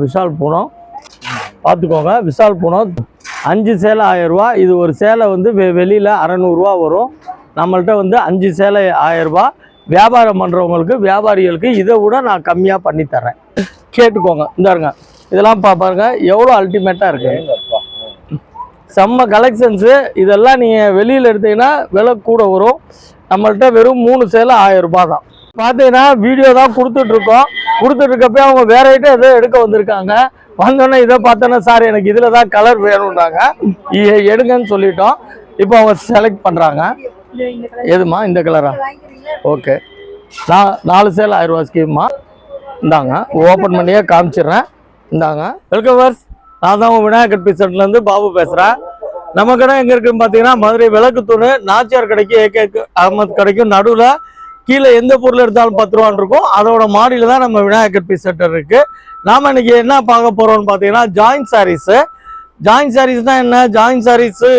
விஷால் பூனம் பார்த்துக்கோங்க. விஷால் பூனம் 5 சேலை 1000 ரூபா. இது ஒரு சேலை வந்து வெளியில் 600 ரூபா வரும். நம்மள்கிட்ட வந்து 5 சேலை 1000 ரூபா. வியாபாரம் பண்ணுறவங்களுக்கு வியாபாரிகளுக்கு இதை விட நான் கம்மியாக பண்ணி தரேன். கேட்டுக்கோங்க. இந்தாருங்க, இதெல்லாம் பாருங்க எவ்வளோ அல்டிமேட்டாக இருக்குது. செம்ம கலெக்ஷன்ஸு. இதெல்லாம் நீங்கள் வெளியில் எடுத்தீங்கன்னா விலை கூட வரும். நம்மள்கிட்ட வெறும் 3 சேலை 1000 ரூபா தான். பார்த்தீங்கன்னா வீடியோ தான் கொடுத்துட்ருக்கோம். கொடுத்துட்ருக்கப்போ அவங்க வேற ஐட்டம் எதோ எடுக்க வந்திருக்காங்க. வந்தோடனே இதை பார்த்தோன்னா சார் எனக்கு இதில் தான் கலர் வேணும்னாங்க. எடுங்கன்னு சொல்லிட்டோம். இப்போ அவங்க செலக்ட் பண்ணுறாங்க. எதுமா இந்த கலரா? ஓகே, 4 சேலை 1000 ரூபா ஸ்கீம்மா. இந்தாங்க, ஓப்பன் பண்ணியே காமிச்சிடுறேன். இந்தாங்க, வெல்கம் வர்ஸ். நான் தான் விநாயகர் பீசட்லேருந்து பாபு பேசுகிறேன். நம்ம கடை எங்கே இருக்குன்னு பார்த்தீங்கன்னா மதுரை விளக்குத்தூணு நாச்சியார் கடைக்கு ஏகே அகமது கடைக்கும் நடுவில் கீழே எந்த பொருள் எடுத்தாலும் 10 ரூபான்னு இருக்கும். அதோட மாடியில் தான் நம்ம விநாயகர் பீஸ் சென்டர் இருக்குது. நாம் இன்றைக்கி என்ன பார்க்க போகிறோம்னு பார்த்தீங்கன்னா ஜாயின்ட் சாரீஸு. ஜாயின்ட் சாரீஸ்னால் என்ன, ஜாயின்ட் சாரீஸு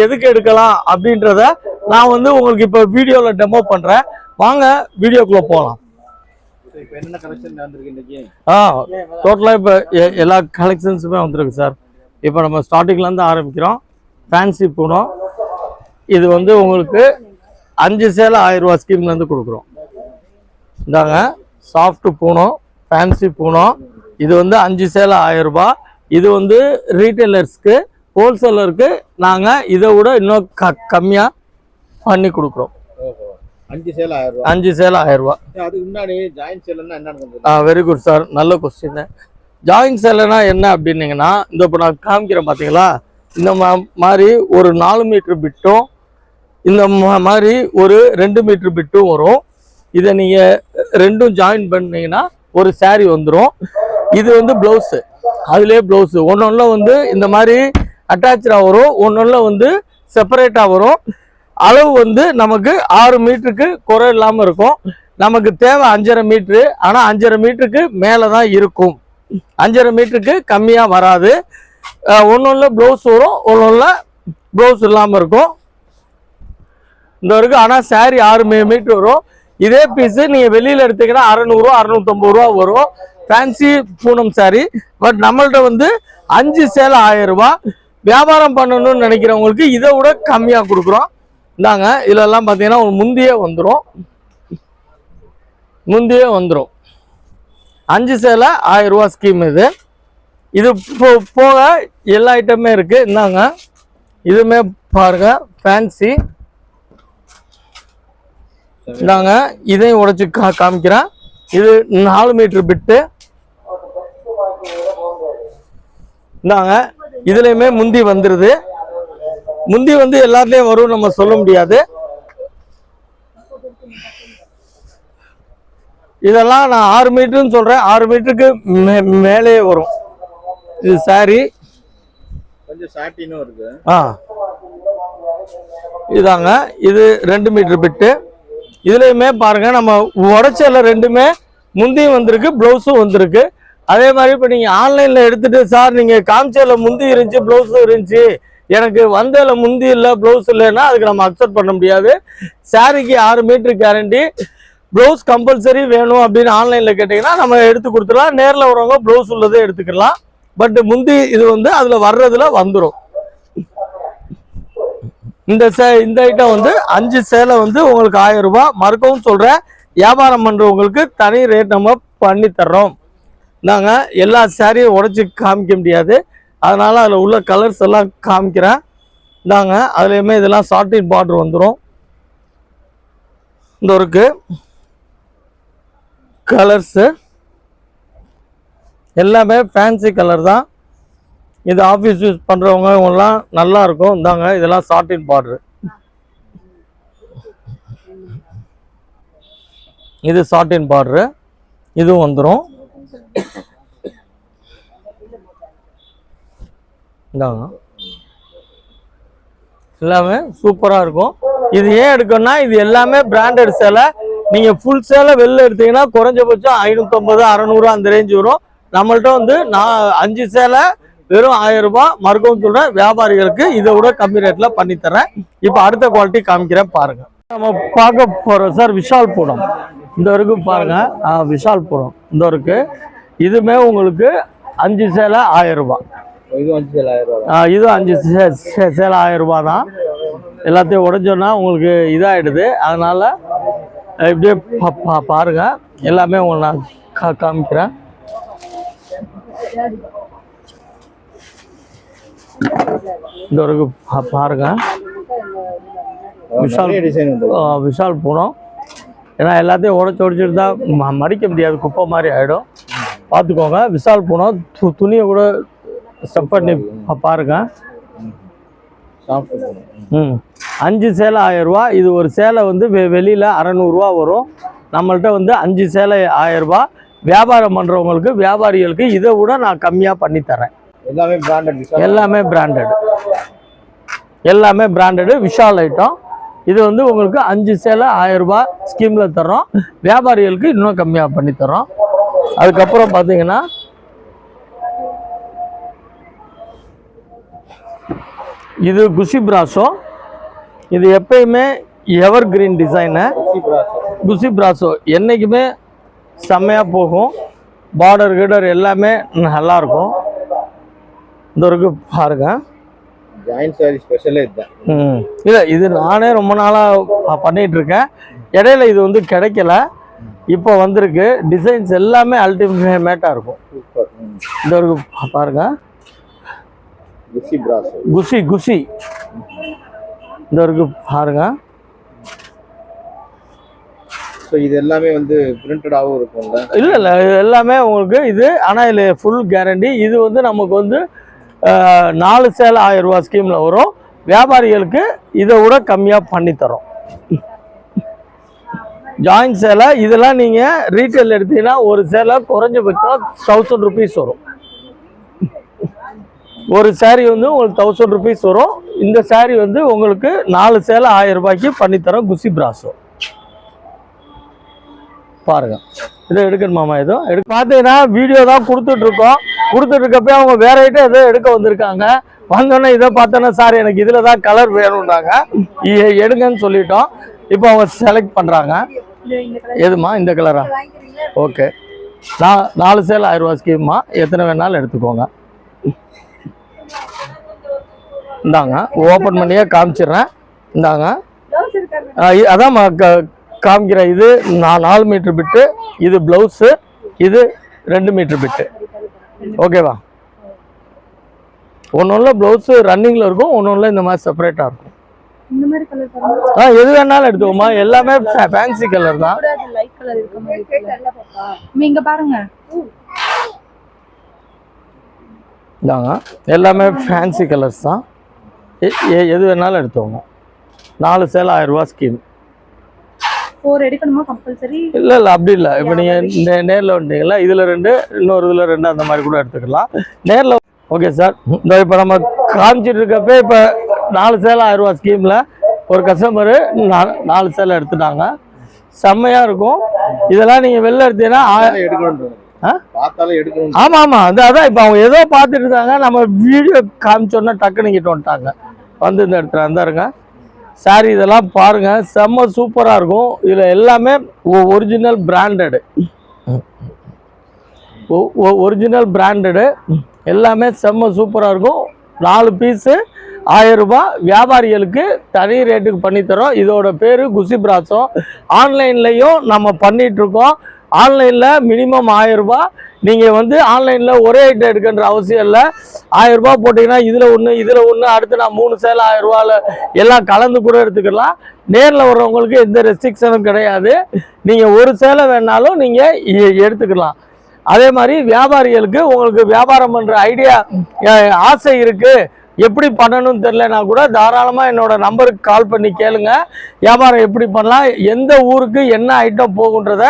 எதுக்கு எடுக்கலாம் அப்படின்றத நான் வந்து உங்களுக்கு இப்போ வீடியோவில் டெமோ பண்ணுறேன். வாங்க வீடியோக்குள்ளே போகலாம். டோட்டலாக இப்போ எல்லா கலெக்ஷன்ஸுமே வந்துருக்கு சார். இப்போ நம்ம ஸ்டார்டிங்லேருந்து ஆரம்பிக்கிறோம். ஃபேன்சி பூனம் இது வந்து உங்களுக்கு 5 சேலை 1000 ரூபா ஸ்கீம்லேருந்து கொடுக்குறோம். இந்தாங்க சாஃப்ட் பூனம், ஃபேன்சி பூனம். இது வந்து 5 சேலை 1000 ரூபா. இது வந்து ரீட்டைலர்ஸ்க்கு, ஹோல்சேலருக்கு நாங்கள் இதை விட இன்னும் கம்மியாக பண்ணி கொடுக்குறோம். 5 சேலை 1000 ரூபா. 5 சேலை 1000 ரூபா. அதுக்கு முன்னாடி ஜாயின்ட் சேலைன்னா என்னன்னு? வெரி குட் சார், நல்ல கொஸ்டின். ஜாயின்ட் சேலைனா என்ன அப்படின்னீங்கன்னா, இந்த இப்போ நான் காமிக்கிறேன் பார்த்தீங்களா, இந்த மாதிரி ஒரு 4 மீட்டர் பிட்டும் இந்த மாதிரி ஒரு 2 மீட்டர் பிட்டும் வரும். இதை நீங்கள் ரெண்டும் ஜாயின் பண்ணிங்கன்னா ஒரு சாரீ வந்துடும். இது வந்து ப்ளவுஸு, அதுலேயே ப்ளவுஸு ஒன்று வந்து இந்த மாதிரி அட்டாச்சாக வரும், ஒன்று வந்து செப்பரேட்டாக வரும். அளவு வந்து நமக்கு 6 மீட்டருக்கு குறை இல்லாமல் இருக்கும். நமக்கு தேவை 5.5 மீட்ரு. ஆனால் 5.5 மீட்டருக்கு மேலே தான் இருக்கும். 5.5 மீட்டருக்கு கம்மியாக வராது. ஒன்று ப்ளவுஸ் வரும், ஒன்று ப்ளவுஸ் இல்லாமல் இருக்கும். இந்த வரைக்கும். ஆனால் சாரீ 6 மீட்டர் வரும். இதே பீஸு நீங்கள் வெளியில் எடுத்தீங்கன்னா 600 ரூபா 650 ரூபா வரும். ஃபேன்சி பூனம் சாரீ. பட் நம்மள்கிட்ட வந்து 5 சேலை 1000 ரூபா. வியாபாரம் பண்ணணும்னு நினைக்கிறவங்களுக்கு இதை விட கம்மியாக கொடுக்குறோம். இந்தாங்க, இதெல்லாம் பார்த்தீங்கன்னா ஒரு முந்தியே வந்துடும். 5 சேலை 1000 ரூபா ஸ்கீம் இது. இது போக எல்லா ஐட்டமே இருக்குது. இந்தாங்க, இதுவுமே பாருங்க ஃபேன்சி. இந்தாங்க, இதையும் உடைச்சு காமிக்கிறேன். இது 4 மீட்டர் பிட்டு. இந்தாங்க, இதுலையுமே முந்தி வந்துடுது. முந்தி வந்து எல்லாத்துலேயும் வரும், நம்ம சொல்ல முடியாது. இதெல்லாம் நான் 6 மீட்டர்னு சொல்கிறேன். 6 மீட்டருக்கு மேலே வரும். இது சாரி கொஞ்சம் சாட்டினும் இருக்கு. இதாங்க, இது 2 மீட்டர் பிட்டு. இதுலையுமே பாருங்க, நம்ம உடைச்சல ரெண்டுமே முந்தியும் வந்திருக்கு, ப்ளவுஸும் வந்திருக்கு. அதே மாதிரி இப்போ நீங்கள் ஆன்லைனில் எடுத்துகிட்டு சார் நீங்கள் காமிச்சல முந்தி இருந்துச்சு ப்ளவுஸும் இருந்துச்சு, எனக்கு வந்ததில் முந்தி இல்லை ப்ளவுஸ் இல்லைன்னா அதுக்கு நம்ம அக்செப்ட் பண்ண முடியாது. சாரிக்கு 6 மீட்டர் கேரண்டி. ப்ளவுஸ் கம்பல்சரி வேணும் அப்படின்னு ஆன்லைனில் கேட்டிங்கன்னா நம்ம எடுத்து கொடுத்துடலாம். நேரில் வரவங்க ப்ளவுஸ் உள்ளதே எடுத்துக்கலாம். பட் முந்தி இது வந்து அதில் வர்றதுல வந்துடும். இந்த ஐட்டம் வந்து 5 சேலை வந்து உங்களுக்கு 1000 ரூபா. மறுக்கவும் சொல்கிறேன், வியாபாரம் பண்ணுறவங்களுக்கு தனி ரேட் நம்ம பண்ணி தர்றோம். நாங்கள் எல்லா சாரியும் உடைச்சி காமிக்க முடியாது, அதனால் அதில் உள்ள கலர்ஸ் எல்லாம் காமிக்கிறேன். இந்தாங்க, அதுலேயுமே இதெல்லாம் சாட்டின் பார்டர் வந்துடும். இந்த ஒருக்கு கலர்ஸு எல்லாமே ஃபேன்சி கலர் தான். இது ஆஃபீஸ் யூஸ் பண்ணுறவங்க இவங்கெல்லாம் நல்லா இருக்கும். இந்தாங்க, இதெல்லாம் சாட்டின் பார்டரு. இது சாட்டின் பார்டரு, இதுவும் வந்துடும். இந்தாங்க, எல்லாமே சூப்பராக இருக்கும். இது ஏன் எடுக்கணும்னா இது எல்லாமே பிராண்டட் சேலை. நீங்கள் ஃபுல் சேலை வெளில எடுத்தீங்கன்னா குறைஞ்சபட்சம் 550 600 அந்த ரேஞ்சு வரும். நம்மள்ட்ட வந்து 5 சேலை வெறும் 1000 ரூபாய். மறுக்கவும் சொல்கிறேன், வியாபாரிகளுக்கு இதை விட கம்மி ரேட்டில் பண்ணித்தரேன். இப்போ அடுத்த குவாலிட்டி காமிக்கிறேன் பாருங்கள். நம்ம பார்க்க போகிறோம் சார் விஷால் பூனம். இந்த இருக்கு பாருங்க, விஷால்புரம் இந்த இருக்கு. இதுமே உங்களுக்கு 5 சேலை 1000 ரூபாய். இது 5 சேலை 1000 ரூபா. இது 5 சேலை 1000 ரூபாய் தான். எல்லாத்தையும் உடைச்சோன்னா உங்களுக்கு இதாகிடுது. அதனால இப்படியே பாருங்க, எல்லாமே உங்களுக்கு நான் காமிக்கிறேன். இந்த ஒரு பாருங்க, விஷால்புரம். ஏன்னா எல்லாத்தையும் உடைச்சிட்டு தான் மடிக்க முடியாது, குப்பை மாதிரி ஆகிடும். பார்த்துக்கோங்க. விஷால்புரம் துணியை கூட ஸ்டெப் பண்ணி பாருங்க. 5 சேலை 1000 ரூபா. இது ஒரு சேலை வந்து வெளியில் 600 ரூபா வரும். நம்மள்கிட்ட வந்து 5 சேலை 1000 ரூபா. வியாபாரம் பண்ணுறவங்களுக்கு, வியாபாரிகளுக்கு இதை விட நான் கம்மியாக பண்ணித்தரேன். எல்லாமே பிராண்டட். எல்லாமே பிராண்டடு விஷால் ஐட்டம். இது வந்து உங்களுக்கு 5 சேலை 1000 ரூபா ஸ்கீமில் தர்றோம். வியாபாரிகளுக்கு இன்னும் கம்மியாக பண்ணி தர்றோம். அதுக்கப்புறம் பார்த்தீங்கன்னா இது குஷி பிராசோ. இது எப்பயுமே எவர் கிரீன் டிசைனு. குஷி பிராசோ என்றைக்குமே செம்மையாக போகும். பார்டர் கீடர் எல்லாமே நல்லாயிருக்கும். இந்த ஒரு பாருங்க, ஜாயின் சாரி ஸ்பெஷலே இதுதான். இல்லை, இது நானே ரொம்ப நாளாக பண்ணிகிட்டு இருக்கேன். இடையில இது வந்து கிடைக்கல, இப்போ வந்திருக்கு. டிசைன்ஸ் எல்லாமே அல்டிமேட்டாக இருக்கும். இந்த ஒரு பாருங்க, குஷி இந்த ஒரு பாருங்க. இது எல்லாமே வந்து பிரிண்டடாகவும் இருக்கும்ல? இல்லை, இது எல்லாமே உங்களுக்கு இது. ஆனால் இதில் ஃபுல் கேரண்டி. இது வந்து நமக்கு வந்து 4 சேலை 1000 ரூபா ஸ்கீமில் வரும். வியாபாரிகளுக்கு இதை விட கம்மியாக பண்ணித்தரோம். ஜாயின் சேலை இதெல்லாம் நீங்கள் ரீட்டைல் எடுத்தீங்கன்னா ஒரு சேலை குறைஞ்சபட்சம் 1000 ருபீஸ் வரும். ஒரு சாரீ வந்து உங்களுக்கு 1000 ருபீஸ் வரும். இந்த சாரீ வந்து உங்களுக்கு 4 சேலை 1000 ரூபாய்க்கு பண்ணித்தரோம். குஷி பிராசோ பாருங்க. இதை எடுக்கணுமாமா? எதுவும் பார்த்தீங்கன்னா வீடியோ தான் கொடுத்துட்ருக்கோம். கொடுத்துட்ருக்கப்போ அவங்க வேற ஐட்டம் எதோ எடுக்க வந்திருக்காங்க. வந்தோடனே இதை பார்த்தோன்னா சார் எனக்கு இதில் தான் கலர் வேணும்னாங்க. எடுங்கன்னு சொல்லிட்டோம். இப்போ அவங்க செலக்ட் பண்ணுறாங்க. எதுமா இந்த கலரா? ஓகே, 4 சேலை 1000 ரூபா ஸ்கீம்மா. எத்தனை வேணாலும் எடுத்துக்கோங்க. இந்தாங்க, ஓப்பன் பண்ணியே காமிச்சிடுறேன். இந்தாங்க, அதான் காமிக்கிறேன். இது 4 மீட்டர் பிட்டு, இது ப்ளவுஸு, இது 2 மீட்டர் பிட்டு. ஓகேவா? ஒன்னொன்றில் ப்ளவுஸு ரன்னிங்கில் இருக்கும், ஒன்னொன்றில் இந்த மாதிரி செப்பரேட்டாக இருக்கும். எது வேணாலும் எடுத்துக்கோமா. எல்லாமே ஃபேன்சி கலர் தான். இதாங்க, எல்லாமே ஃபேன்சி கலர்ஸ் தான். எது வேணாலும் எடுத்துக்கோங்க. 4 சேலை 1000 ரூபா ஸ்கீம். இல்லை அப்படி இல்லை. இப்போ நீங்கள் நேரில் வந்துட்டீங்களா, இதில் 2, இன்னொரு இதில் 2, அந்த மாதிரி கூட எடுத்துக்கலாம் நேரில். Okay sir. இந்த இப்போ நம்ம காமிச்சிட்டு இருக்கப்போ இப்போ 4 சேலை 1000 ரூபா ஸ்கீமில் ஒரு கஸ்டமரு 4 சேலை எடுத்துட்டாங்க. செம்மையாக இருக்கும். இதெல்லாம் நீங்கள் வெளில எடுத்தீங்கன்னா ஆமாம். அதான் இப்போ அவங்க ஏதோ பார்த்துட்டு இருந்தாங்க. நம்ம வீடியோ காமிச்சோன்னா டக்குன்னு கிட்ட வந்துட்டாங்க. வந்து இந்த இடத்துல இருந்தாருங்க சாரி. இதெல்லாம் பாருங்கள், செம்ம சூப்பராக இருக்கும். இதில் எல்லாமே ஒரிஜினல் பிராண்டடு. ஒரிஜினல் பிராண்டடு எல்லாமே செம்ம சூப்பராக இருக்கும். 4 பீஸு 1000 ரூபாய். வியாபாரிகளுக்கு தனி ரேட்டுக்கு பண்ணித்தரோம். இதோட பேர் குஷி பிராசோ. ஆன்லைன்லேயும் நம்ம பண்ணிகிட்ருக்கோம். ஆன்லைனில் மினிமம் 1000 ரூபாய். நீங்கள் வந்து ஆன்லைனில் ஒரே ஐட்டம் எடுக்கின்ற அவசியம் இல்லை. 1000 ரூபாய் போட்டிங்கன்னா இதில் ஒன்று அடுத்து நான் 3 சேலை 1000 ரூபாயில் எல்லாம் கலந்து கூட எடுத்துக்கலாம். நேரில் வர்றவங்களுக்கு எந்த ரெஸ்ட்ரிக்ஷனும் கிடையாது. நீங்கள் ஒரு சேலை வேணாலும் நீங்கள் எடுத்துக்கலாம். அதே மாதிரி வியாபாரிகளுக்கு உங்களுக்கு வியாபாரம் பண்ணுற ஐடியா ஆசை இருக்குது, எப்படி பண்ணணும்னு தெரியலனா கூட தாராளமாக என்னோட நம்பருக்கு கால் பண்ணி கேளுங்க. வியாபாரம் எப்படி பண்ணலாம், எந்த ஊருக்கு என்ன ஐட்டம் போகுன்றத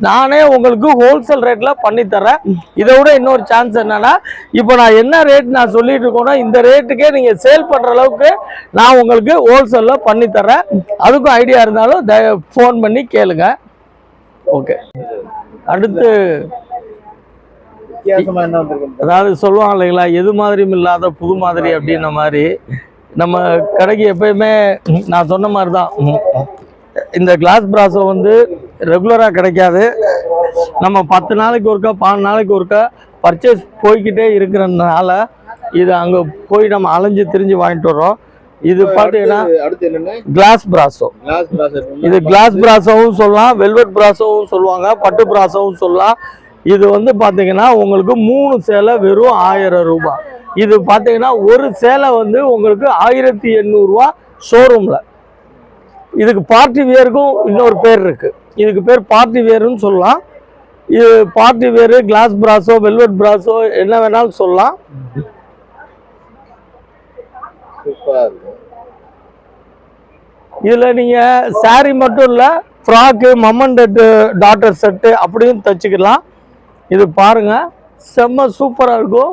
நானே உங்களுக்கு ஹோல்சேல் ரேட்டில் பண்ணித்தரேன். இதை விட இன்னொரு சான்ஸ் என்னன்னா, இப்போ நான் என்ன ரேட் நான் சொல்லிட்டு இருக்கோன்னா இந்த ரேட்டுக்கே நீங்கள் சேல் பண்ணுற அளவுக்கு நான் உங்களுக்கு ஹோல்சேலில் பண்ணித்தரேன். அதுக்கும் ஐடியா இருந்தாலும் ஃபோன் பண்ணி கேளுங்க. ஓகே, அடுத்து அதாவது சொல்லுவாங்க இல்லைங்களா, எது மாதிரியும் இல்லாத புது மாதிரி அப்படின்ன மாதிரி நம்ம கடைக்கு எப்பயுமே நான் சொன்ன மாதிரி தான். இந்த கிளாஸ் பிராஸோ வந்து ரெகுலராக கிடைக்காது. நம்ம 10 நாளைக்கு ஒருக்கா 12 நாளைக்கு ஒருக்கா பர்ச்சேஸ் போய்கிட்டே இருக்கிறதுனால இது அங்கே போய் நம்ம அலைஞ்சு திரிஞ்சு வாங்கிட்டு வர்றோம். இது பார்த்தீங்கன்னா அடுத்து என்னன்னா கிளாஸ் பிராசோ. இது கிளாஸ் பிராசோவும் சொல்லலாம், வெல்வெட் பிராசோவும் சொல்லுவாங்க, பட்டு பிராசோவும் சொல்லலாம். இது வந்து பார்த்தீங்கன்னா உங்களுக்கு 3 சேலை வெறும் 1000 ரூபாய். இது பார்த்தீங்கன்னா ஒரு சேலை வந்து உங்களுக்கு 1800 ரூபா ஷோரூமில். இதுக்கு பார்ட்டி வியருக்கும் இன்னொரு பேர் இருக்குது. இதுக்கு பேர் பார்ட்டி வியர்னு சொல்லலாம். இது party wear, glass brasso, velvet brasso என்ன வேணாலும் சொல்லலாம். இதில் நீங்கள் சாரீ மட்டும் இல்லை, ஃப்ராக்கு, மம்மன் டாட்டர் செட்டு அப்படியும் தச்சுக்கலாம். இது பாருங்கள், செம்ம சூப்பராக இருக்கும்.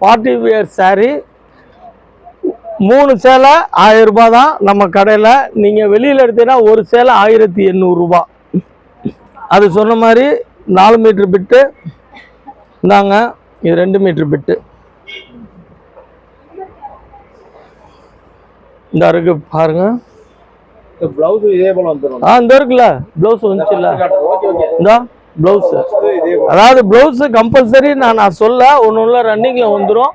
பார்ட்டி வியர் சாரீ 3 சேலை 1000 ரூபாய் தான் நம்ம கடையில். நீங்கள் வெளியில் எடுத்தீங்கன்னா ஒரு சேலை 1800 ரூபா. அது சொன்ன மாதிரி 4 மீட்டர் பிட்டு இந்தாங்க, இது 2 மீட்டர் பிட்டு இந்த இருக்கு பாருங்க. பிளவுஸ் இதே போல வந்துரும். இந்த இருக்குல்ல பிளவுஸ் வந்துச்சுல்ல, இந்த பிளவுஸ். அதாவது பிளவுஸ் கம்பல்சரி நான் சொல்ல ஒன்று ரன்னிங்கில் வந்துடும்.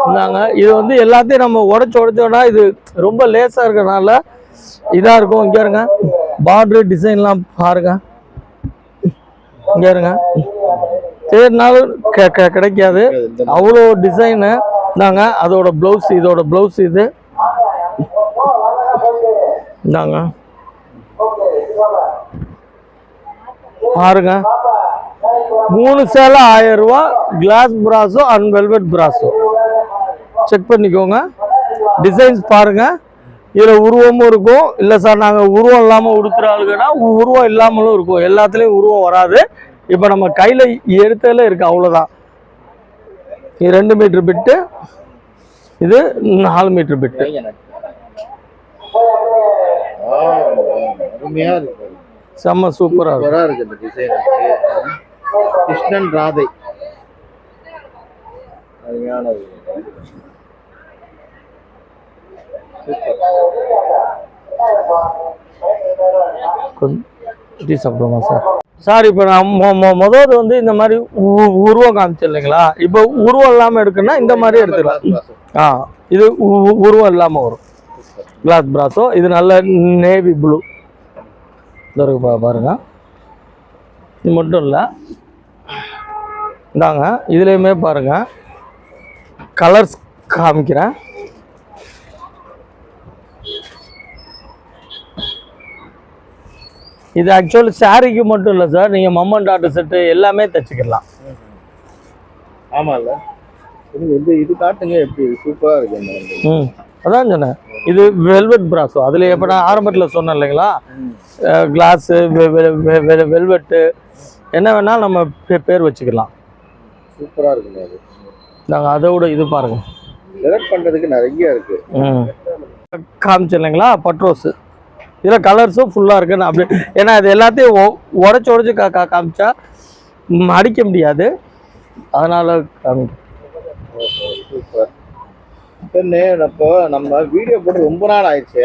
இந்தாங்க, இது வந்து எல்லாத்தையும் நம்ம உடச்சோன்னா இது ரொம்ப லேஸாக இருக்கிறதுனால இதாக இருக்கும். இங்கே இருங்க, பார்டரு டிசைன்லாம் பாருங்க. இங்கே இருங்க, தேடினாலும் கிடைக்காது அவ்வளோ டிசைனு. இந்தாங்க அதோட ப்ளவுஸ், இதோட ப்ளவுஸ் இது. இந்தாங்க பாருங்க, 3 சேலை 1000 ரூபா. Glass brasso and velvet brasso check பண்ணிக்கோங்க. டிசைன்ஸ் பாருங்க, இதில் உருவமும் இருக்கும். இல்லை சார் நாங்கள் உருவம் இல்லாமல் உடுத்துற ஆளுங்கன்னா உருவம் இல்லாமலும் இருக்கும். எல்லாத்துலேயும் உருவம் வராது. இப்போ நம்ம கையில் எடுத்ததில் இருக்குது, அவ்வளோதான். இது 2 மீட்டர் பிட்டு, இது 4 மீட்டர் பிட்டு. செம்ம சூப்பராக இருக்கு இந்த டிசைன். கிருஷ்ணன் ராதை அருமையானது. Tea சாப்பிடுவோமா sir? சார் இப்போ நான் முதல்ல வந்து இந்த மாதிரி உருவம் காமிச்சு இல்லைங்களா? இப்போ உருவம் இல்லாமல் எடுக்கணும்னா இந்த மாதிரி எடுத்துக்கலாம். இது உருவம் இல்லாமல் வரும் கிளாஸ் பிராசோ. இது நல்ல நேவி ப்ளூ பாருங்க. இது மட்டும் இல்லை, இந்தாங்க இதுலேயுமே பாருங்க கலர்ஸ் காமிக்கிறேன். இது ஆக்சுவலி சாரிக்கு மட்டும் இல்லை சார், நீங்கள் மம்மன் டாட்டர் செட்டு எல்லாமே தைச்சிக்கலாம். ஆமாம்ல, இது காட்டுங்க, எப்படி சூப்பராக இருக்கு. அதான் சொன்னேன், இது வெல்வெட் பிராசோ. அதில் எப்போ நான் ஆரம்பத்தில் சொன்னேன் இல்லைங்களா, கிளாஸு, வெல்வெட்டு என்ன வேணாலும் நம்ம பேர் வச்சுக்கலாம். சூப்பராக இருக்குங்க. அது நாங்கள் அதோட இது பாருங்கள், செலக்ட் பண்ணுறதுக்கு நிறைய இருக்குது. காமிச்சு இல்லைங்களா பட்ரோஸு. இதில் கலர்ஸும் ஃபுல்லாக இருக்குன்னு அப்படி. ஏன்னா இது எல்லாத்தையும் உடச்சி காமிச்சா அடிக்க முடியாது, அதனால் காமிக்க. சூப்பர். இப்போ நம்ம வீடியோ போட்டு ரொம்ப நாள் ஆயிடுச்சு.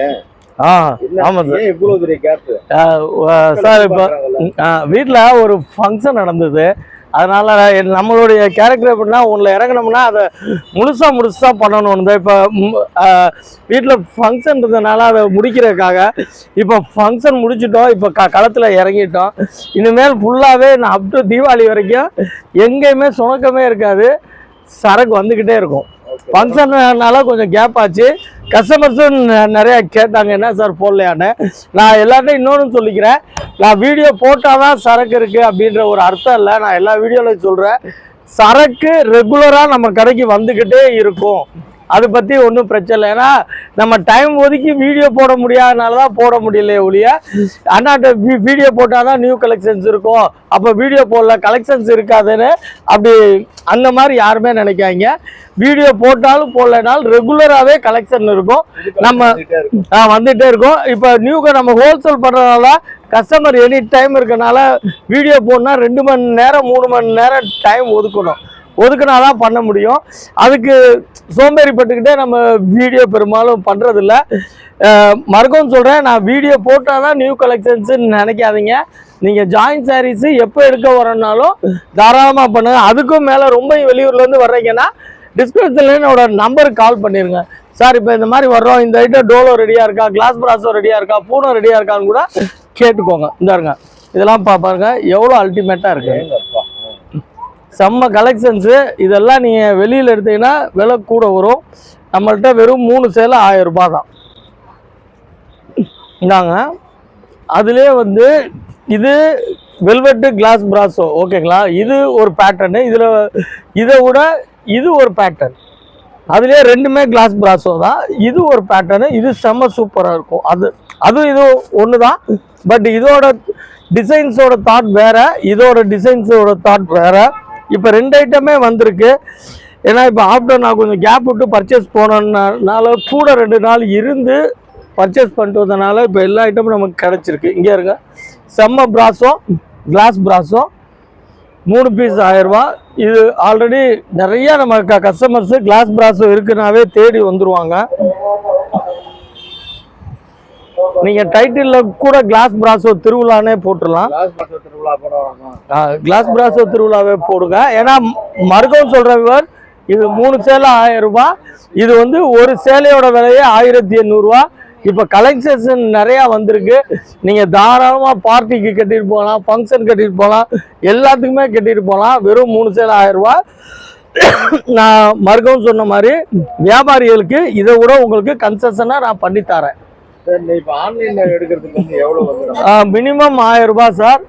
ஆமாம் சார். இவ்வளோ பெரிய கேப் சார்? இப்போ வீட்டில் ஒரு ஃபங்க்ஷன் நடந்தது, அதனால நம்மளுடைய கேரக்டர் எப்படின்னா ஒன்றில் இறங்கினோம்னா அதை முழுசாக பண்ணணும்னு. இப்போ வீட்டில் ஃபங்க்ஷன் இருந்ததுனால அதை முடிக்கிறதுக்காக இப்போ ஃபங்க்ஷன் முடிச்சிட்டோம். இப்போ களத்தில் இறங்கிட்டோம். இனிமேல் ஃபுல்லாகவே நான் அப் டு தீபாவளி வரைக்கும் எங்கேயுமே சுணக்கமே இருக்காது, சரக்கு வந்துக்கிட்டே இருக்கும். ஃபங்க்ஷன்னால கொஞ்சம் கேப் ஆச்சு. கஸ்டமர்ஸும் நிறையா கேட்டாங்க, என்ன சார் போடலையான்னு. நான் எல்லாத்தையும் இன்னொன்று சொல்லிக்கிறேன், நான் வீடியோ போட்டால் தான் சரக்கு இருக்குது அப்படின்ற ஒரு அர்த்தம் இல்லை. நான் எல்லா வீடியோலையும் சொல்கிறேன், சரக்கு ரெகுலராக நம்ம கடைக்கு வந்துக்கிட்டே இருக்கும். அதை பற்றி ஒன்றும் பிரச்சனை இல்லை. ஏன்னா நம்ம டைம் ஒதுக்கி வீடியோ போட முடியாதனால தான் போட முடியலையே ஒழிய, அண்ணாட்ட வீடியோ போட்டால் தான் நியூ கலெக்ஷன்ஸ் இருக்கும், அப்போ வீடியோ போடல கலெக்ஷன்ஸ் இருக்காதுன்னு அப்படி அந்த மாதிரி யாருமே நினைக்காங்க. வீடியோ போட்டாலும் போடலைனாலும் ரெகுலராகவே கலெக்ஷன் இருக்கும், நம்ம வந்துகிட்டே இருக்கும். இப்போ நியூக்கு நம்ம ஹோல்சேல் பண்ணுறதுனால கஸ்டமர் எனி டைம் இருக்கனால வீடியோ போடணும்னா 2 மணி நேரம் 3 மணி நேரம் டைம் ஒதுக்கணும். ஒதுக்குனாதான் பண்ண முடியும். அதுக்கு சோம்பேறிப்பட்டுக்கிட்டே நம்ம வீடியோ பெரும்பாலும் பண்ணுறதில்ல. மறுக்கவும் சொல்கிறேன், நான் வீடியோ போட்டால் தான் நியூ கலெக்ஷன்ஸுன்னு நினைக்காதீங்க. நீங்கள் ஜாயின் சாரீஸு எப்போ எடுக்க வரனாலும் தாராளமாக பண்ணுங்கள். அதுக்கும் மேலே ரொம்ப வெளியூர்லேருந்து வர்றீங்கன்னா டிஸ்கிரிப்ஷன்ல என்னோட நம்பருக்கு கால் பண்ணிடுங்க. சார் இப்போ இந்த மாதிரி வர்றோம், இந்த ஐட்டம் டோலோ ரெடியாக இருக்கா, கிளாஸ் பிராஸோ ரெடியாக இருக்கா, பூனோ ரெடியாக இருக்கான்னு கூட கேட்டுக்கோங்க. இந்தாருங்க, இதெல்லாம் பாருங்க எவ்வளோ அல்டிமேட்டாக இருக்கு. செம்ம கலெக்ஷன்ஸு. இதெல்லாம் நீங்கள் வெளியில் எடுத்தீங்கன்னா விலை கூட வரும். நம்மள்கிட்ட வெறும் 3 சேலை 1000 ரூபாய் தான். இந்தாங்க, அதுலேயே வந்து இது வெல்வெட்டு கிளாஸ் பிராஸோ, ஓகேங்களா? இது ஒரு பேட்டர்னு. இதை விட இது ஒரு பேட்டர்ன். அதுலேயே ரெண்டுமே கிளாஸ் பிராஸோ தான். இது ஒரு பேட்டர்னு, இது செம்ம சூப்பராக இருக்கும். அதுவும் இது ஒன்று தான். பட் இதோட டிசைன்ஸோட தாட் வேறு, இதோட டிசைன்ஸோட தாட் வேறு. இப்போ 2 ஐட்டமே வந்திருக்கு. ஏன்னா இப்போ ஆஃப்டர் நான் கொஞ்சம் கேப் விட்டு பர்ச்சேஸ் போனதுனால கூட 2 நாள் இருந்து பர்ச்சேஸ் பண்ணிட்டு வந்தனால இப்போ எல்லா ஐட்டமும் நமக்கு கிடச்சிருக்கு. இங்கே இருங்க, செம்ம பிராஸோ, கிளாஸ் பிராஸோ 3 பீஸ் 1000 ரூபாய். இது ஆல்ரெடி நிறைய நம்ம கஸ்டமர்ஸு கிளாஸ் பிராஸோ இருக்குனாவே தேடி வந்துருவாங்க. நீங்க டைட்டில்ல கூட கிளாஸ் பிராஸோ திருவிழானே போட்டுடலாம். கிளாஸ் பிராஸோ திருவிழாவே போடுங்க. ஏன்னா மறுக்கவும் சொல்றவர், இது 3 சேலை 1000 ரூபாய். இது வந்து ஒரு சேலையோட விலையே 1800 ரூபாய். இப்போ கலெக்ஷன்ஸ் நிறையா வந்திருக்கு. நீங்கள் தாராளமாக பார்ட்டிக்கு கட்டிட்டு போகலாம், ஃபங்க்ஷன் கட்டிட்டு போகலாம், எல்லாத்துக்குமே கட்டிட்டு போகலாம். வெறும் 3 சேலை 1000 ரூபாய். நான் மறுக்கவும் சொன்ன மாதிரி வியாபாரிகளுக்கு இதை விட உங்களுக்கு கன்செஷனாக நான் பண்ணித்தரேன். இப்போ ஆன்லைனில் எடுக்கிறதுக்கு வந்து எவ்வளோ வந்து? மினிமம் 1000 ரூபாய் சார்.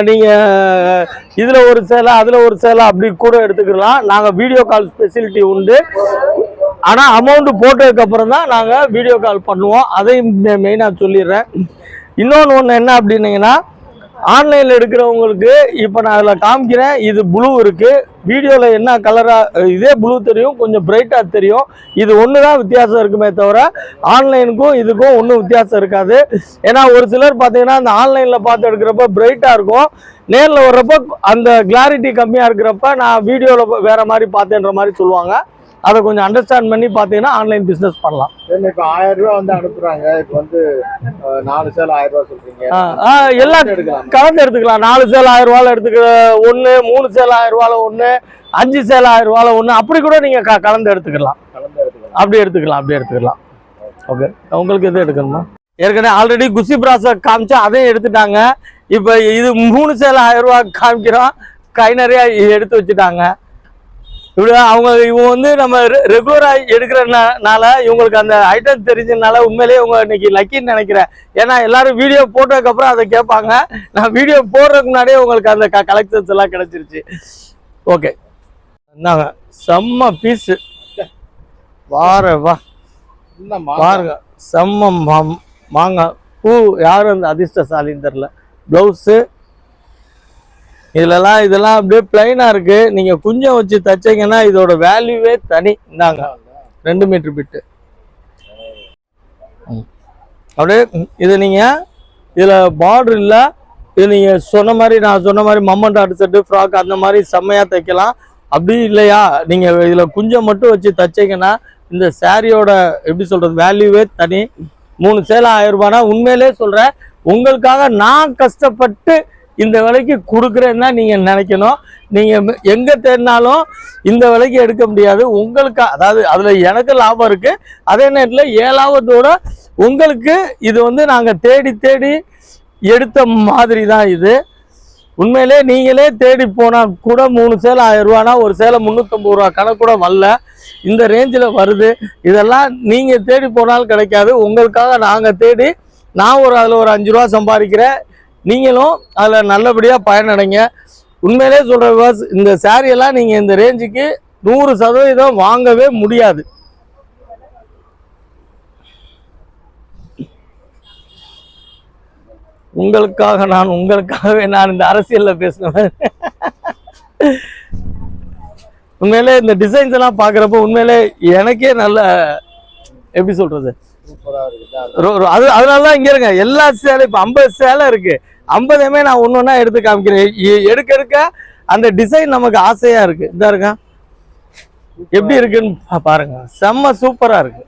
நீங்கள் இதில் ஒரு சேலை அதில் ஒரு சேலை அப்படி கூட எடுத்துக்கலாம். நாங்கள் வீடியோ கால் ஃபெசிலிட்டி உண்டு. ஆனால் அமௌண்ட்டு போட்டதுக்கப்புறம் தான் நாங்கள் வீடியோ கால் பண்ணுவோம். அதையும் மெயினாக சொல்லிடுறேன். இன்னொன்று என்ன அப்படின்னீங்கன்னா, ஆன்லைனில் எடுக்கிறவங்களுக்கு இப்போ நான் அதில் காமிக்கிறேன். இது ப்ளூ இருக்குது. வீடியோவில் என்ன கலராக இதே ப்ளூ தெரியும், கொஞ்சம் பிரைட்டாக தெரியும். இது ஒன்று தான் வித்தியாசம் இருக்குமே தவிர ஆன்லைனுக்கும் இதுக்கும் ஒன்றும் வித்தியாசம் இருக்காது. ஏன்னா ஒரு சிலர் பார்த்தீங்கன்னா அந்த ஆன்லைனில் பார்த்து எடுக்கிறப்ப பிரைட்டாக இருக்கும், நேரில் வர்றப்போ அந்த கிளாரிட்டி கம்மியாக இருக்கிறப்ப நான் வீடியோவில் வேறு மாதிரி பார்த்தேன்ற மாதிரி சொல்லுவாங்க. அதை கொஞ்சம் அண்டர்ஸ்டாண்ட் பண்ணி பார்த்தீங்கன்னா ஆன்லைன் பிஸ்னஸ் பண்ணலாம். இப்போ 1000 ரூபா வந்து அனுப்புறாங்க. இப்போ வந்து 4 சேலை 1000 ரூபா சொல்றீங்க. எல்லாம் கலந்து எடுத்துக்கலாம். 4 சேலை 1000 ரூபாயில் எடுத்துக்க ஒன்று, 3 சேலை 1000 ரூபாயில் ஒன்று, 5 சேலை 1000 ரூபாயில் ஒன்று, அப்படி கூட நீங்கள் கலந்து எடுத்துக்கலாம். அப்படி எடுத்துக்கலாம். ஓகே, உங்களுக்கு எது எடுக்கணுமா? ஏற்கனவே ஆல்ரெடி குசி பிராஸை காமிச்சா அதையும் எடுத்துட்டாங்க. இப்போ இது 3 சேலை 1000 ரூபா காமிக்கிறோம். கை நிறையா எடுத்து வச்சுட்டாங்க. இப்படி இவங்க வந்து நம்ம ரெகுலராக எடுக்கிறனால இவங்களுக்கு அந்த ஐட்டம் தெரிஞ்சதுனால உண்மையிலேயே இவங்க இன்னைக்கு லக்கின்னு நினைக்கிறேன். ஏன்னா எல்லாரும் வீடியோ போட்டதுக்கப்புறம் அதை கேட்பாங்க. நான் வீடியோ போடுறதுக்கு முன்னாடியே உங்களுக்கு அந்த கலெக்ஷன்ஸ் எல்லாம் கிடைச்சிருச்சு. ஓகே, இந்தாங்க செம்ம பீஸு. வா பாருங்க, செம்ம மாங்காய் பூ. யாரும் அந்த அதிர்ஷ்டசாலின்னு தெரில. ப்ளவுஸு இதெல்லாம் அப்படியே பிளைனா இருக்கு. நீங்க குஞ்சம் வச்சு தச்சீங்கன்னா இதோட வேல்யூவே தனி. இந்தாங்க 2 மீட்டர் பிட்டு. அப்படியே இது நீங்க இதுல பார்டர் இல்லை. இது நீங்க நான் சொன்ன மாதிரி மம்மன் டாட் செட்டு, ஃப்ராக் அந்த மாதிரி செம்மையா தைக்கலாம். அப்படி இல்லையா, நீங்க இதுல குஞ்சம் மட்டும் வச்சு தச்சீங்கன்னா இந்த சாரியோட எப்படி சொல்றது வேல்யூவே தனி. 3 சேலை 1000 ரூபானா உண்மையிலே சொல்றேன், உங்களுக்காக நான் கஷ்டப்பட்டு இந்த விலைக்கு கொடுக்குறேன்னா நீங்க நினைக்கணும். நீங்க எங்க தேடினாலும் இந்த விலைக்கு எடுக்க முடியாது. உங்களுக்கு அதாவது அதுல எனக்கு லாபம் இருக்கு, அதே நேரத்தில் 7ஆவதோட உங்களுக்கு இது வந்து நாங்க தேடி எடுத்த மாதிரி தான். இது உண்மையிலே நீங்களே தேடி போனா கூட 3 சேலை 1000 ரூபானா ஒரு சேலை 350 ரூபா கணக்கு கூட வரல. இந்த ரேஞ்சில் வருது. இதெல்லாம் நீங்க தேடி போனாலும் கிடைக்காது. உங்களுக்காக நாங்க தேடி நான் அதில் ஒரு 5 ரூபா சம்பாதிக்கிறேன். நீங்களும் அதில் நல்லபடியாக பயனடைங்க. உண்மையிலே சொல்கிற இந்த சாரியெல்லாம் நீங்கள் இந்த ரேஞ்சுக்கு 100% வாங்கவே முடியாது. உங்களுக்காகவே நான் இந்த அரசியலில் பேசினேன். உண்மையிலே இந்த டிசைன்ஸ் எல்லாம் பார்க்குறப்போ உண்மையிலே எனக்கே நல்ல எப்படி சொல்கிறது, அதனாலதான் இங்க இருங்க எல்லா சேலை. இப்போ 50 சேலை இருக்கு. 50மே நான் ஒன்னொன்னா எடுத்து காமிக்கிறேன். எடுக்க அந்த டிசைன் நமக்கு ஆசையா இருக்கு. இதா இருக்கா எப்படி இருக்குன்னு பாருங்க, செம்ம சூப்பரா இருக்கு.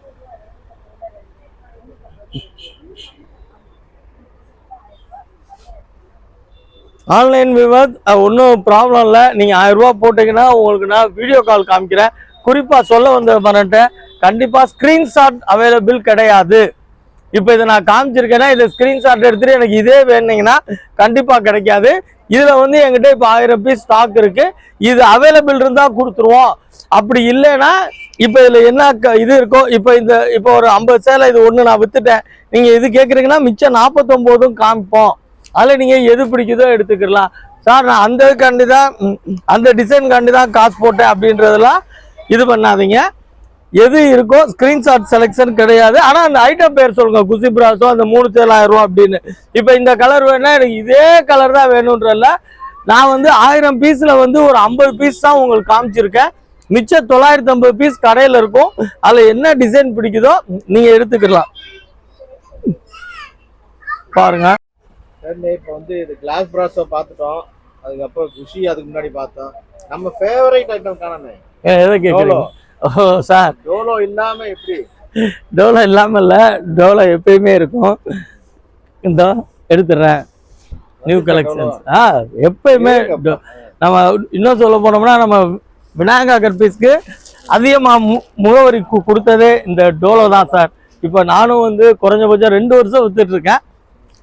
ஆன்லைன் விவாத் ஒன்றும் ப்ராப்ளம் இல்லை. நீங்கள் 1000 ரூபா போட்டீங்கன்னா உங்களுக்கு நான் வீடியோ கால் காமிக்கிறேன். குறிப்பாக சொல்ல வந்த பண்ணிட்டேன், கண்டிப்பாக ஸ்க்ரீன்ஷாட் அவைலபிள் கிடையாது. இப்போ இதை நான் காமிச்சிருக்கேன்னா இதை ஸ்க்ரீன்ஷாட் எடுத்துட்டு எனக்கு இதே வேணுங்கன்னா கண்டிப்பாக கிடைக்காது. இதில் வந்து என்கிட்ட இப்போ 1000 பீஸ் ஸ்டாக் இருக்குது. இது அவைலபிள் இருந்தால் கொடுத்துருவோம். அப்படி இல்லைன்னா இப்போ இதில் என்ன இது இருக்கோ, இப்போ ஒரு 50 சேலை இது ஒன்று நான் விற்றுட்டேன். நீங்கள் இது கேட்குறீங்கன்னா மிச்சம் 49 காமிப்போம். அதில் நீங்கள் எது பிடிக்குதோ எடுத்துக்கலாம். சார் நான் அந்த காண்டி தான், அந்த டிசைன் காண்டி தான் காசு போட்டேன் அப்படின்றதெல்லாம் இது பண்ணாதீங்க. எது இருக்கோ ஸ்க்ரீன்ஷாட் செலெக்ஷன் கிடையாது. ஆனால் அந்த ஐட்டம் பேர் சொல்லுங்க, குசி பிராஸோ அந்த 3 சேலை 1000 ரூபா அப்படின்னு. இப்போ இந்த கலர் வேணும்னா எனக்கு இதே கலர் தான் வேணுன்றல நான் வந்து 1000 பீஸில் வந்து ஒரு 50 பீஸ் தான் உங்களுக்கு காமிச்சிருக்கேன். மிச்சம் 950 பீஸ் கடையில் இருக்கும். அதில் என்ன டிசைன் பிடிக்குதோ நீங்கள் எடுத்துக்கலாம். பாருங்க, இப்போ வந்து இது கிளாஸ் பிராஸோ பார்த்துட்டோம். அதுக்கப்புறம் குஷி அதுக்கு முன்னாடி பார்த்தோம். நம்ம ஃபேவரட் ஐட்டம் காணமே, எதை கேட்குறீங்க? ஓ சார், டோலோ இல்லாம எப்படி? டோலோ இல்லாமல் இல்லை, டோலோ எப்பயுமே இருக்கும். இந்த எடுத்துடுறேன் நியூ கலெக்ஷன்ஸ். எப்பயுமே நம்ம இன்னும் சொல்ல போனோம்னா நம்ம விநாயகா கற்பீஸ்க்கு அதிகமாக முகவரி கொடுத்ததே இந்த டோலோ தான் சார். இப்போ நானும் வந்து குறைஞ்சபட்சம் 2 வருஷம் வித்துட்ருக்கேன்.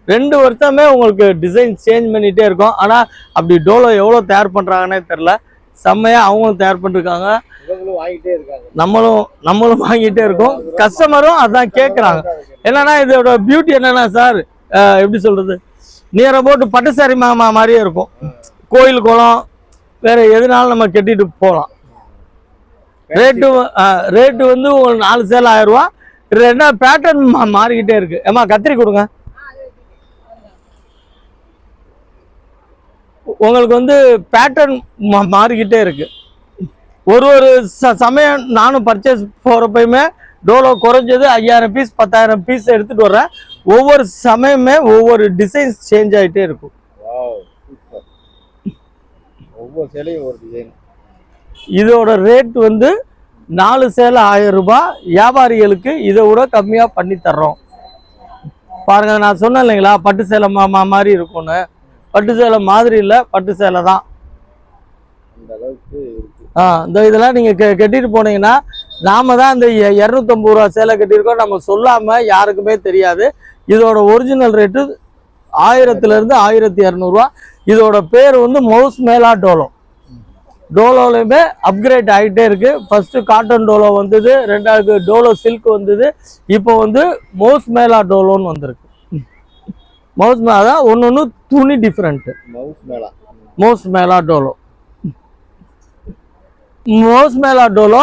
2 வருஷமே உங்களுக்கு டிசைன் சேஞ்ச் பண்ணிகிட்டே இருக்கும். ஆனால் அப்படி டோலோ எவ்வளோ தயார் பண்ணுறாங்கன்னே தெரில. செம்மையாக அவங்களும் தயார் பண்ணிருக்காங்க, நம்மளும் வாங்கிட்டே இருக்கோம். கஸ்டமரும் அதான் கேட்குறாங்க. என்னன்னா இதோட பியூட்டி என்னன்னா சார், எப்படி சொல்கிறது, நியர் அபவுட் பட்டு சாரி மாதிரியே இருக்கும். கோயில் குளம் வேறு எதுனாலும் நம்ம கட்டிட்டு போகலாம். ரேட்டு வந்து ஒரு 4 சேலை 1000 ரூபா. ரெண்டா பேட்டர்ன் மாறிக்கிட்டே இருக்கு. ஏமா கத்திரி கொடுங்க. உங்களுக்கு வந்து பேட்டர்ன் மாறிக்கிட்டே இருக்கு. ஒரு சமயம் நானும் பர்ச்சேஸ் போகிறப்பயுமே டோலோ குறைஞ்சது 5000 பீஸ் 10,000 பீஸ் எடுத்துகிட்டு வர்றேன். ஒவ்வொரு சமயமே ஒவ்வொரு டிசைன்ஸ் சேஞ்ச் ஆகிட்டே இருக்கும். ஒவ்வொரு சேலையும் ஒரு டிசைன். இதோட ரேட் வந்து 4 சேலை 1000 ரூபாய். வியாபாரிகளுக்கு இதை விட கம்மியாக பண்ணி தர்றோம். பாருங்க, நான் சொன்னேன் இல்லைங்களா பட்டு சேலை மாதிரி இருக்கும்னு. பட்டு சேலை மாதிரி இல்லை, பட்டு சேலை தான். இந்த இதெல்லாம் நீங்கள் கட்டிட்டு போனீங்கன்னா, நாம தான் இந்த 250 ரூபா சேலை கட்டியிருக்கோம் நம்ம சொல்லாமல் யாருக்குமே தெரியாது. இதோட ஒரிஜினல் ரேட்டு 1000 - 1200 ரூபா. இதோட பேர் வந்து மவுஸ் மேலா டோலோ. டோலோலையுமே அப்கிரேட் ஆகிட்டே இருக்கு. ஃபர்ஸ்ட் காட்டன் டோலோ வந்தது, 2வது டோலோ சில்க் வந்தது, இப்போ வந்து மவுஸ் மேலா டோலோன்னு வந்திருக்கு. மவுஸ் மேலா ஒன்று துணி டிஃப்ரெண்ட். மவுஸ் மேலா டோலோ, மவுஸ் மேலா டோலோ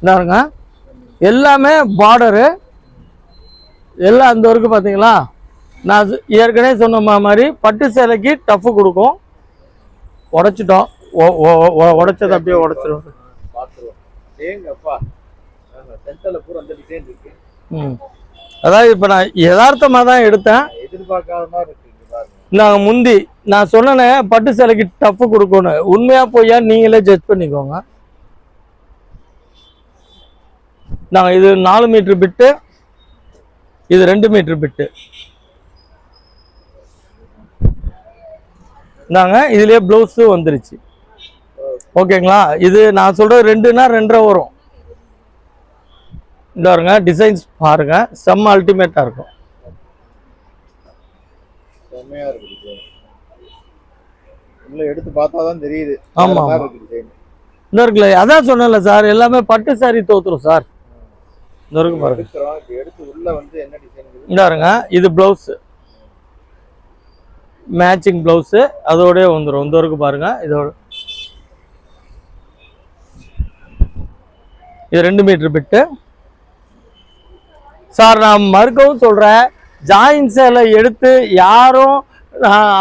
பாருங்க. எல்லாமே பார்டரு எல்லாம் அந்த வரைக்கும் பார்த்தீங்களா. நான் ஏற்கனவே சொன்ன மாதிரி பட்டு சேலைக்கு டஃப் கொடுக்கும். உடைச்சிட்டோம், உடைச்சது அப்படியே உடைச்சிடும். அதாவது இப்போ நான் யதார்த்தமாக தான் எடுத்தேன். எதிர்பார்க்காத மாதிரி இருக்கு. நாங்கள் முந்தி நான் சொன்னேன் பட்டு சேலைக்கு டஃப் கொடுக்கணும். உண்மையா போயா நீங்களே ஜட்ஜ் பண்ணிக்கோங்க. நாங்கள் இது 4 மீட்டர் பிட்டு, இது 2 மீட்டர் பிட்டு. நாங்கள் இதுலேயே ப்ளவுஸு வந்துருச்சு. ஓகேங்களா. இது நான் சொல்கிறது 2னா 2.5 வரும். இந்த பாருங்க, டிசைன்ஸ் பாருங்க, செம்ம அல்டிமேட்டாக இருக்கும். எடுத்து பார்த்தாதான் தெரியுது. ஆமா, இந்த இருக்குல்ல, அதான் சொன்னல சார், எல்லாமே பட்டு சாரி தோத்துரும் சார். இந்த இருக்கு பாருங்க. எடுத்து உள்ள வந்து என்ன டிசைன் இந்த பாருங்க, இது பிளவுஸ் மேட்சிங் பிளவுஸ் அதோடய வந்துடும். இந்த இருக்கு பாருங்க. இதோட இது 2 மீட்டர் பிட்டு சார். நான் மறுக்கவும் சொல்றேன், ஜாயின் சேலை எடுத்து யாரும்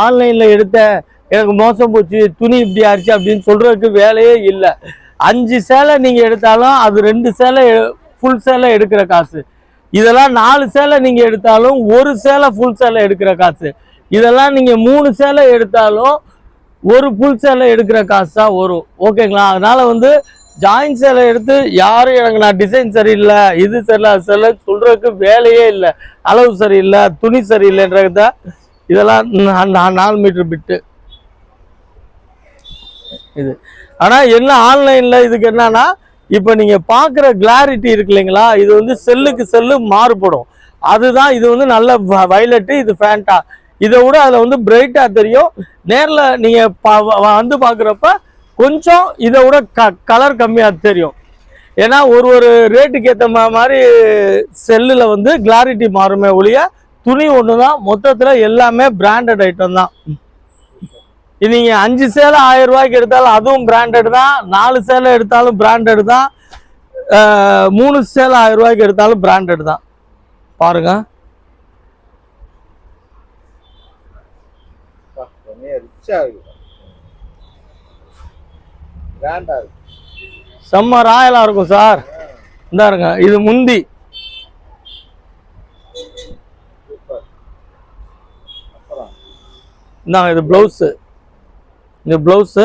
ஆன்லைனில் எடுத்தேன் எனக்கு மோசம் போச்சு துணி இப்படி ஆயிடுச்சு அப்படின்னு சொல்றதுக்கு வேலையே இல்லை. 5 சேலை நீங்கள் எடுத்தாலும் அது 2 சேலை ஃபுல் சேலை எடுக்கிற காசு. இதெல்லாம் 4 சேலை நீங்கள் எடுத்தாலும் 1 சேலை ஃபுல் சேலை எடுக்கிற காசு. இதெல்லாம் நீங்கள் 3 சேலை எடுத்தாலும் ஒரு புல் சேலை எடுக்கிற காசு தான் வரும். ஓகேங்களா? அதனால வந்து ஜாயின் சேலை எடுத்து யாரும் எனக்கு நான் டிசைன் சரியில்லை, இது சரியில்லை, அது சரியில்லை சொல்றதுக்கு வேலையே இல்லை. அளவு சரியில்லை, துணி சரியில்லைன்றத இதெல்லாம் 4 மீட்டர் பிட்டு இது. ஆனால் என்ன ஆன்லைனில் இதுக்கு என்னன்னா, இப்போ நீங்கள் பார்க்குற கிளாரிட்டி இருக்கு இல்லைங்களா, இது வந்து செல்லுக்கு செல்லு மாறுபடும். அதுதான் இது வந்து நல்ல வயலட்டு, இது ஃபேண்டா. இதை விட அதில் வந்து பிரைட்டாக தெரியும். நேரில் நீங்கள் வந்து பார்க்குறப்ப கொஞ்சம் இதை விட கலர் கம்மியாக தெரியும். ஏன்னா ஒரு ரேட்டுக்கு ஏற்ற மாதிரி செல்லில் வந்து கிளாரிட்டி மாறுமே ஒழிய துணி ஒன்று தான். மொத்தத்தில் எல்லாமே பிராண்டட் ஐட்டம் தான். நீங்கள் 5 சேலை 1000 ரூபாய்க்கு எடுத்தாலும் அதுவும் பிராண்டட் தான். 4 சேலை எடுத்தாலும் பிராண்டட் தான். 3 சேலை 1000 ரூபாய்க்கு எடுத்தாலும் பிராண்டட் தான். பாருங்க, செம்ம ராயலா இருக்கும் சார். இந்தாருங்க, இது முந்தி, இந்தாங்க இது பிளவுஸ். இந்த பிளவுஸ்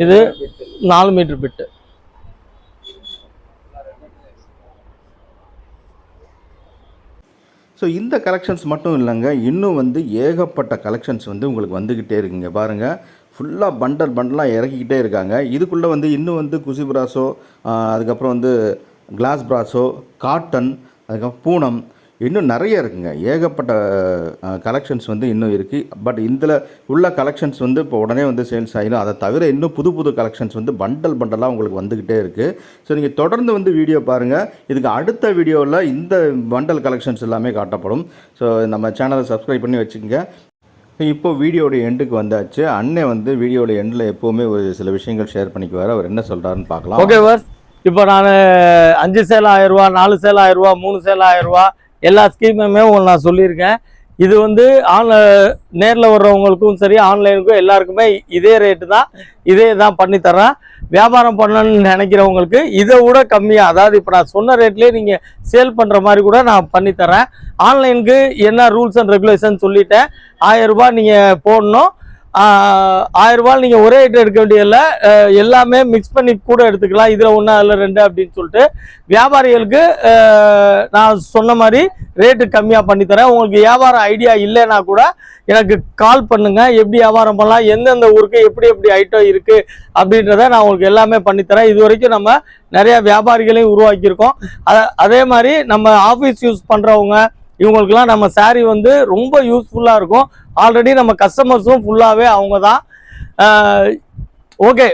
இது 4 மீட்டர் பிட்டு. ஸோ இந்த கலெக்ஷன்ஸ் மட்டும் இல்லைங்க, இன்னும் வந்து ஏகப்பட்ட கலெக்ஷன்ஸ் வந்து உங்களுக்கு வந்துக்கிட்டே இருக்குங்க. பாருங்கள், ஃபுல்லாக பண்டலாக இறக்கிக்கிட்டே இருக்காங்க. இதுக்குள்ளே வந்து இன்னும் வந்து குசி பிராஸோ, அதுக்கப்புறம் வந்து கிளாஸ் பிராஸோ, காட்டன், அதுக்கப்புறம் பூனம், இன்னும் நிறைய இருக்குங்க. ஏகப்பட்ட கலெக்ஷன்ஸ் வந்து இன்னும் இருக்குது. பட் இதில் உள்ள கலெக்ஷன்ஸ் வந்து இப்போ உடனே வந்து சேல்ஸ் ஆகிடும். அதை தவிர இன்னும் புது கலெக்ஷன்ஸ் வந்து பண்டலாக உங்களுக்கு வந்துக்கிட்டே இருக்குது. ஸோ நீங்கள் தொடர்ந்து வந்து வீடியோ பாருங்கள். இதுக்கு அடுத்த வீடியோவில் இந்த பண்டல் கலெக்ஷன்ஸ் எல்லாமே காட்டப்படும். ஸோ நம்ம சேனலை சப்ஸ்கிரைப் பண்ணி வச்சுக்கோங்க. இப்போ வீடியோட எண்டுக்கு வந்தாச்சு. அண்ணன் வந்து வீடியோட எண்டில் எப்போவுமே ஒரு சில விஷயங்கள் ஷேர் பண்ணிக்குவார். அவர் என்ன சொல்கிறாருன்னு பார்க்கலாம். ஓகே பஸ், இப்போ நான் 5 சேலை 1000 ரூபா, 4 சேலை 1000 ரூபா, 3 சேலை 1000 ரூபா எல்லா ஸ்கீமுமே உங்களுக்கு நான் சொல்லியிருக்கேன். இது வந்து நேரில் வர்றவங்களுக்கும் சரி, ஆன்லைனுக்கும் எல்லாருக்குமே இதே ரேட்டு தான், இதே தான் பண்ணித்தரேன். வியாபாரம் பண்ணணும்னு நினைக்கிறவங்களுக்கு இதை விட கம்மியாக, அதாவது இப்போ நான் சொன்ன ரேட்லேயே நீங்கள் சேல் பண்ணுற மாதிரி கூட நான் பண்ணித்தரேன். ஆன்லைனுக்கு என்ன ரூல்ஸ் அண்ட் ரெகுலேஷன் சொல்லிட்டேன். 1000 ரூபாய் நீங்கள் போடணும். 1000 ரூபாய் நீங்கள் ஒரே ஐட்டம் எடுக்க வேண்டியதில்லை, எல்லாமே மிக்ஸ் பண்ணி கூட எடுத்துக்கலாம். இதில் 1 அதில் 2 அப்படின்னு சொல்லிட்டு வியாபாரிகளுக்கு நான் சொன்ன மாதிரி ரேட்டு கம்மியாக பண்ணித்தரேன். உங்களுக்கு வியாபாரம் ஐடியா இல்லைன்னா கூட எனக்கு கால் பண்ணுங்கள். எப்படி வியாபாரம் பண்ணலாம், எந்தெந்த ஊருக்கு எப்படி ஐட்டம் இருக்குது அப்படின்றத நான் உங்களுக்கு எல்லாமே பண்ணித்தரேன். இது வரைக்கும் நம்ம நிறைய வியாபாரிகளையும் உருவாக்கியிருக்கோம். அதே மாதிரி நம்ம ஆஃபீஸ் யூஸ் பண்ணுறவங்க இவங்களுக்கெல்லாம் நம்ம சாரீ வந்து ரொம்ப யூஸ்ஃபுல்லாக இருக்கும். ஆல்ரெடி நம்ம கஸ்டமர்ஸும் ஃபுல்லாகவே அவங்க தான். ஓகே,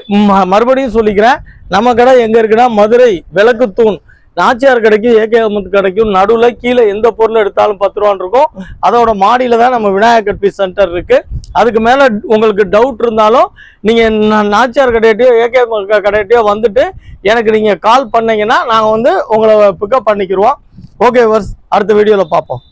மறுபடியும் சொல்லிக்கிறேன். நம்ம கடை எங்கே இருக்குன்னா, மதுரை விளக்குத்தூண் நாச்சியார் கடைக்கும் ஏகேஎம் கடைக்கும் நடுவில் கீழே எந்த பொருள் எடுத்தாலும் 10 ரூபான்னு இருக்கும். அதோட மாடியில் தான் நம்ம விநாயகர் பீஸ் சென்டர் இருக்குது. அதுக்கு மேலே உங்களுக்கு டவுட் இருந்தாலும் நீங்கள் நாச்சியார் கடையிட்டையோ ஏகேஎம் கடையிட்டையோ வந்துட்டு எனக்கு நீங்கள் கால் பண்ணிங்கன்னா நாங்கள் வந்து உங்களை பிக்கப் பண்ணிக்கிடுவோம். ஓகே வர்ஸ், அடுத்த வீடியோவில் பார்ப்போம்.